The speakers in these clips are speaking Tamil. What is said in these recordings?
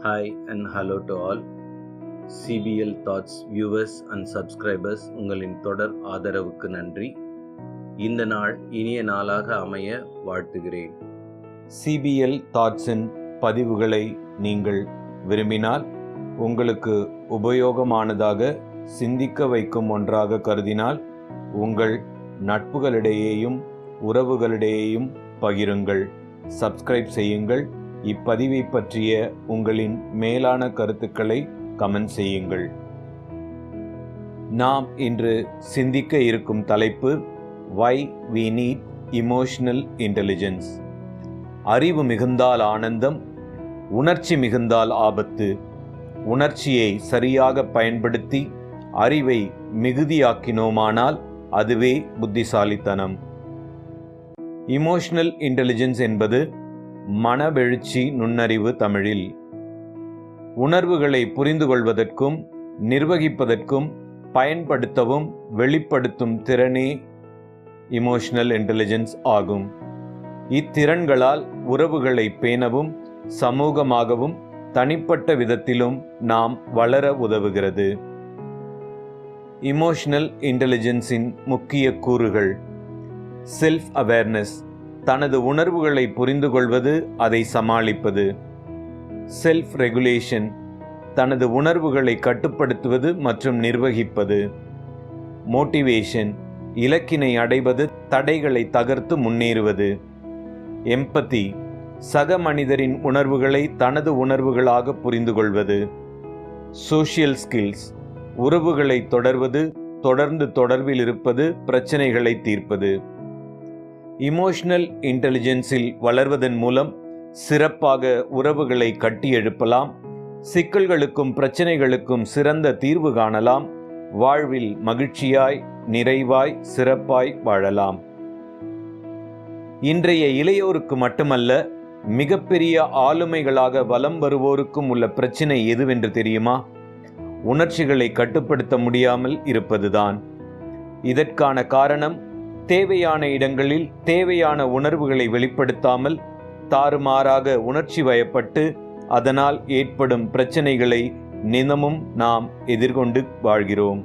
Hi and hello to all CBL Thoughts viewers and subscribers. உங்களின் தொடர் ஆதரவுக்கு நன்றி. இந்த நாள் இனிய நாளாக அமைய வாழ்த்துகிறேன். CBL தாட்ஸின் பதிவுகளை நீங்கள் விரும்பினால், உங்களுக்கு உபயோகமானதாக சிந்திக்க வைக்கும் ஒன்றாக கருதினால், உங்கள் நட்புகளிடையேயும் உறவுகளிடையேயும் பகிருங்கள். சப்ஸ்கிரைப் செய்யுங்கள். இப்பதிவை பற்றிய உங்களின் மேலான கருத்துக்களை கமெண்ட் செய்யுங்கள். நாம் இன்று சிந்திக்க இருக்கும் தலைப்பு Why we need emotional intelligence. அறிவு மிகுந்தால் ஆனந்தம், உணர்ச்சி மிகுந்தால் ஆபத்து. உணர்ச்சியை சரியாக பயன்படுத்தி அறிவை மிகுதியாக்கினோமானால் அதுவே புத்திசாலித்தனம். இமோஷனல் இன்டெலிஜென்ஸ் என்பது மனவெழுச்சி நுண்ணறிவு தமிழில். உணர்வுகளை புரிந்து கொள்வதற்கும் நிர்வகிப்பதற்கும் பயன்படுத்தவும் வெளிப்படுத்தும் திறனே இமோஷனல் இன்டெலிஜென்ஸ் ஆகும். இத்திறன்களால் உறவுகளை பேணவும் சமூகமாகவும் தனிப்பட்ட விதத்திலும் நாம் வளர உதவுகிறது. இமோஷனல் இன்டெலிஜென்ஸின் முக்கிய கூறுகள்: செல்ஃப் அவேர்னஸ், தனது உணர்வுகளை புரிந்து கொள்வது, அதை சமாளிப்பது. செல்ஃப் ரெகுலேஷன், தனது உணர்வுகளை கட்டுப்படுத்துவது மற்றும் நிர்வகிப்பது. மோட்டிவேஷன், இலக்கினை அடைவது, தடைகளை தகர்த்து முன்னேறுவது. எம்பதி, சக மனிதரின் உணர்வுகளை தனது உணர்வுகளாக புரிந்து கொள்வது. சோஷியல் ஸ்கில்ஸ், உறவுகளை தொடர்வது, தொடர்ந்து தொடர்பில் இருப்பது, பிரச்சனைகளை தீர்ப்பது. இமோஷனல் இன்டெலிஜென்ஸில் வளர்வதன் மூலம் சிறப்பாக உறவுகளை கட்டியெழுப்பலாம், சிக்கல்களுக்கும் பிரச்சனைகளுக்கும் சிறந்த தீர்வு காணலாம், வாழ்வில் மகிழ்ச்சியாய் நிறைவாய் சிறப்பாய் வாழலாம். இன்றைய இளையோருக்கு மட்டுமல்ல, மிகப்பெரிய ஆளுமைகளாக வலம் வருவோருக்கும் உள்ள பிரச்சனை எதுவென்று தெரியுமா? உணர்ச்சிகளை கட்டுப்படுத்த முடியாமல் இருப்பதுதான். இதற்கான காரணம், தேவையான இடங்களில் தேவையான உணர்வுகளை வெளிப்படுத்தாமல் தாறுமாறாக உணர்ச்சி வயப்பட்டு அதனால் ஏற்படும் பிரச்சனைகளை தினமும் நாம் எதிர்கொண்டு வாழ்கிறோம்.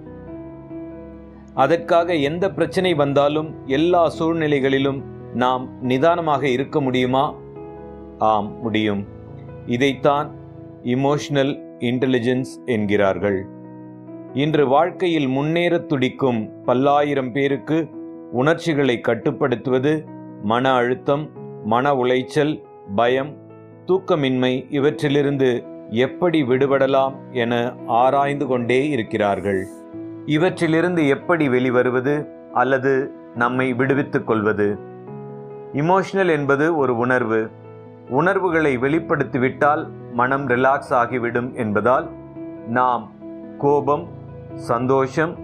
அதற்காக எந்த பிரச்சனை வந்தாலும் எல்லா சூழ்நிலைகளிலும் நாம் நிதானமாக இருக்க முடியுமா? ஆம், முடியும். இதைத்தான் இமோஷனல் இன்டெலிஜென்ஸ் என்கிறார்கள். இன்று வாழ்க்கையில் முன்னேற துடிக்கும் பல்லாயிரம் பேருக்கு உணர்ச்சிகளை கட்டுப்படுத்துவது, மன அழுத்தம், மன உளைச்சல், பயம், தூக்கமின்மை இவற்றிலிருந்து எப்படி விடுபடலாம் என ஆராய்ந்து கொண்டே இருக்கிறார்கள். இவற்றிலிருந்து எப்படி வெளிவருவது அல்லது நம்மை விடுவித்துக் கொள்வது? இமோஷனல் என்பது ஒரு உணர்வு. உணர்வுகளை வெளிப்படுத்திவிட்டால் மனம் ரிலாக்ஸ் ஆகிவிடும் என்பதால் நாம் கோபம், சந்தோஷம்,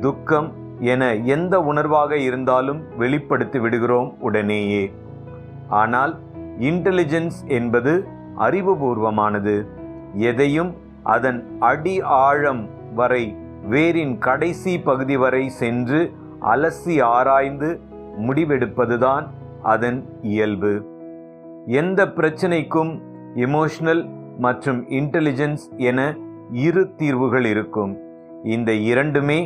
துக்கம் என எந்த உணர்வாக இருந்தாலும் வெளிப்படுத்தி விடுகிறோம் உடனேயே. ஆனால் இன்டெலிஜென்ஸ் என்பது அறிவுபூர்வமானது. எதையும் அதன் அடி ஆழம் வரை, வேரின் கடைசி பகுதி வரை சென்று அலசி ஆராய்ந்து முடிவெடுப்பதுதான் அதன் இயல்பு. எந்த பிரச்சனைக்கும் இமோஷனல் மற்றும் இன்டெலிஜென்ஸ் என இரு தீர்வுகள் இருக்கும். இந்த இரண்டுமே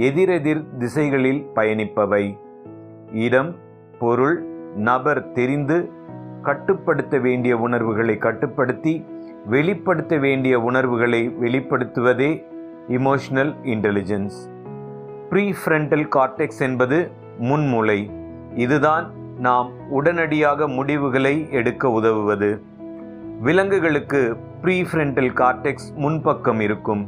எதிரெதிர் திசைகளில் பயணிப்பவை. இடம், பொருள், நபர் தெரிந்து கட்டுப்படுத்த வேண்டிய உணர்வுகளை கட்டுப்படுத்தி வெளிப்படுத்த வேண்டிய உணர்வுகளை வெளிப்படுத்துவதே இமோஷனல் இன்டெலிஜென்ஸ். ப்ரீஃப்ரண்டல் கார்டெக்ஸ் என்பது முன்மூளை. இதுதான் நாம் உடனடியாக முடிவுகளை எடுக்க உதவுவது. விலங்குகளுக்கு ப்ரீஃப்ரண்டல் கார்டெக்ஸ் முன்பக்கம் இருக்கும்.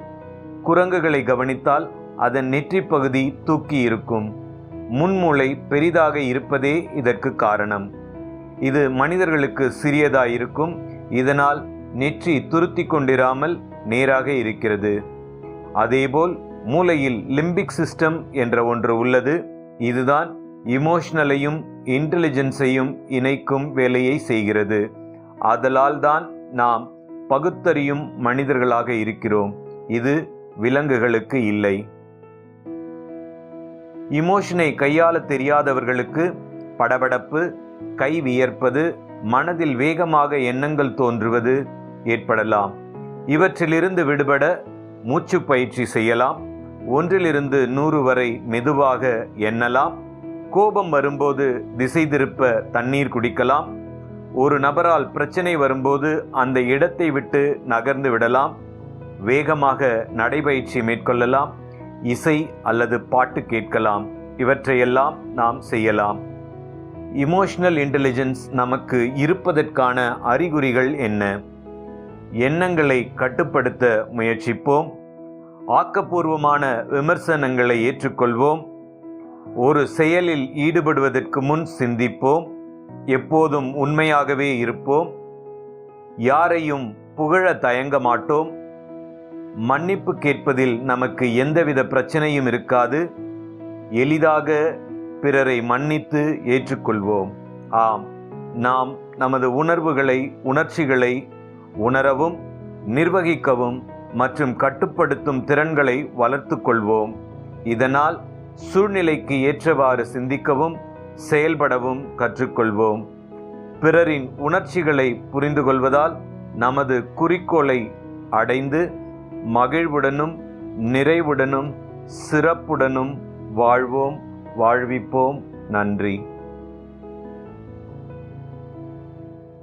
குரங்குகளை கவனித்தால் அதன் நெற்றி பகுதி தூக்கி இருக்கும். முன்மூளை பெரிதாக இருப்பதே இதற்கு காரணம். இது மனிதர்களுக்கு சிறியதாயிருக்கும். இதனால் நெற்றி துருத்தி கொண்டிராமல் நேராக இருக்கிறது. அதேபோல் மூளையில் லிம்பிக் சிஸ்டம் என்ற ஒன்று உள்ளது. இதுதான் இமோஷனலையும் இன்டெலிஜென்ஸையும் இணைக்கும் வேலையை செய்கிறது. ஆதலால் தான் நாம் பகுத்தறியும் மனிதர்களாக இருக்கிறோம். இது விலங்குகளுக்கு இல்லை. இமோஷனை கையாள தெரியாதவர்களுக்கு படபடப்பு, கை வியர்ப்பது, மனதில் வேகமாக எண்ணங்கள் தோன்றுவது ஏற்படலாம். இவற்றிலிருந்து விடுபட மூச்சு பயிற்சி செய்யலாம். 1 to 100 வரை மெதுவாக எண்ணலாம். கோபம் வரும்போது திசை திருப்ப தண்ணீர் குடிக்கலாம். ஒரு நபரால் பிரச்சனை வரும்போது அந்த இடத்தை விட்டு நகர்ந்து விடலாம். வேகமாக நடைபயிற்சி மேற்கொள்ளலாம். இசை அல்லது பாட்டு கேட்கலாம். இவற்றையெல்லாம் நாம் செய்யலாம். இமோஷனல் இன்டெலிஜென்ஸ் நமக்கு இருப்பதற்கான அறிகுறிகள் என்ன? எண்ணங்களை கட்டுப்படுத்த முயற்சிப்போம். ஆக்கப்பூர்வமான விமர்சனங்களை ஏற்றுக்கொள்வோம். ஒரு செயலில் ஈடுபடுவதற்கு முன் சிந்திப்போம். எப்போதும் உண்மையாகவே இருப்போம். யாரையும் புகழ தயங்க மாட்டோம். மன்னிப்பு கேட்பதில் நமக்கு எந்தவித பிரச்சனையும் இருக்காது. எளிதாக பிறரை மன்னித்து ஏற்றுக்கொள்வோம். ஆம், நாம் நமது உணர்ச்சிகளை உணரவும் நிர்வகிக்கவும் மற்றும் கட்டுப்படுத்தும் திறன்களை வளர்த்து கொள்வோம். இதனால் சூழ்நிலைக்கு ஏற்றவாறு சிந்திக்கவும் செயல்படவும் கற்றுக்கொள்வோம். பிறரின் உணர்ச்சிகளை புரிந்து கொள்வதால் நமது குறிக்கோளை அடைந்து மகிழ்வுடனும் நிறைவுடனும் சிறப்புடனும் வாழ்வோம், வாழ்விப்போம். நன்றி.